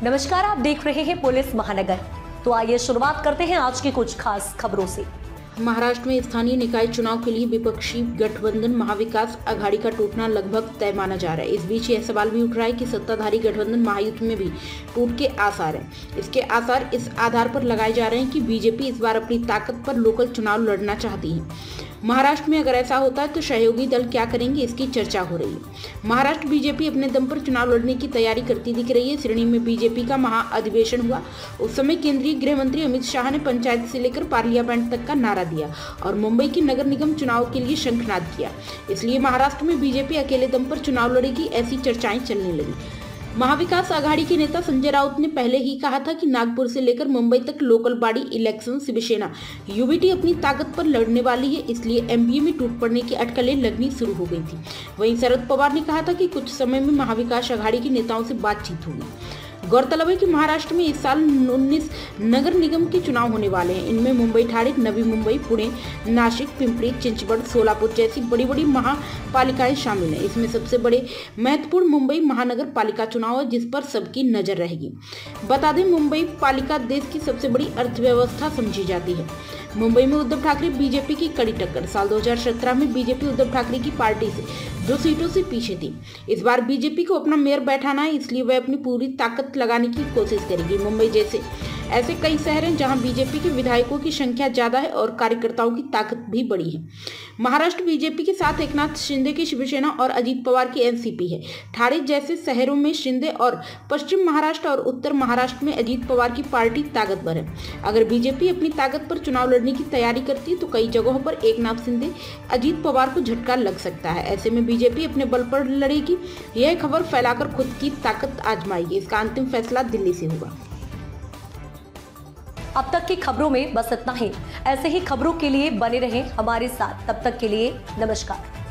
नमस्कार, आप देख रहे हैं पुलिस महानगर। तो आइए शुरुआत करते हैं आज की कुछ खास खबरों से। महाराष्ट्र में स्थानीय निकाय चुनाव के लिए विपक्षी गठबंधन महाविकास आघाड़ी का टूटना लगभग तय माना जा रहा है। इस बीच यह सवाल भी उठ रहा है कि सत्ताधारी गठबंधन महायुति में भी टूट के आसार हैं। इसके आसार इस आधार पर लगाए जा रहे हैं कि बीजेपी इस बार अपनी ताकत पर लोकल चुनाव लड़ना चाहती है। महाराष्ट्र में अगर ऐसा होता है तो सहयोगी दल क्या करेंगे, इसकी चर्चा हो रही है। महाराष्ट्र बीजेपी अपने दम पर चुनाव लड़ने की तैयारी करती दिख रही है। श्रेणी में बीजेपी का महाअधिवेशन हुआ। उस समय केंद्रीय गृह मंत्री अमित शाह ने पंचायत से लेकर पार्लियामेंट तक का नारा दिया और मुंबई की नगर निगम चुनाव के लिए शंखनाद किया। इसलिए महाराष्ट्र में बीजेपी अकेले दम पर चुनाव लड़ेगी, ऐसी चर्चाएं चलने लगी। महाविकास आघाड़ी के नेता संजय राउत ने पहले ही कहा था कि नागपुर से लेकर मुंबई तक local body election Shiv Sena UBT अपनी ताकत पर लड़ने वाली है, इसलिए एमपी में टूट पड़ने की अटकलें लगनी शुरू हो गई थी। वहीं शरद पवार ने कहा था कि कुछ समय में महाविकास आघाड़ी के नेताओं से बातचीत होगी। गौरतलब है कि महाराष्ट्र में इस साल 19 नगर निगम के चुनाव होने वाले हैं। इनमें मुंबई, ठाणे, नवी मुंबई, पुणे, नासिक, पिंपरी चिंचवड, सोलापुर जैसी बड़ी बड़ी महापालिकाएं शामिल हैं। इसमें सबसे बड़े महत्वपूर्ण मुंबई महानगर पालिका चुनाव है, जिस पर सबकी नजर रहेगी। बता दें, मुंबई पालिका देश की सबसे बड़ी अर्थव्यवस्था समझी जाती है। मुंबई में उद्धव ठाकरे बीजेपी की कड़ी टक्कर। साल 2017 में बीजेपी उद्धव ठाकरे की पार्टी से 2 सीटों से पीछे थी। इस बार बीजेपी को अपना मेयर बैठाना है, इसलिए वह अपनी पूरी ताकत लगाने की कोशिश करेगी। मुंबई जैसे ऐसे कई शहर हैं जहां बीजेपी के विधायकों की संख्या ज्यादा है और कार्यकर्ताओं की ताकत भी बड़ी है। महाराष्ट्र बीजेपी के साथ एकनाथ शिंदे की शिवसेना और अजीत पवार की एनसीपी है। ठाणे जैसे शहरों में शिंदे और पश्चिम महाराष्ट्र और उत्तर महाराष्ट्र में अजीत पवार की पार्टी ताकतवर है। अगर बीजेपी अपनी ताकत पर चुनाव लड़ने की तैयारी करती है तो कई जगहों पर एकनाथ शिंदे, अजीत पवार को झटका लग सकता है। ऐसे में बीजेपी अपने बल पर लड़ेगी, यह खबर फैलाकर खुद की ताकत आजमाएगी। इसका अंतिम फैसला दिल्ली से होगा। अब तक की खबरों में बस इतना ही। ऐसे ही खबरों के लिए बने रहें हमारे साथ। तब तक के लिए नमस्कार।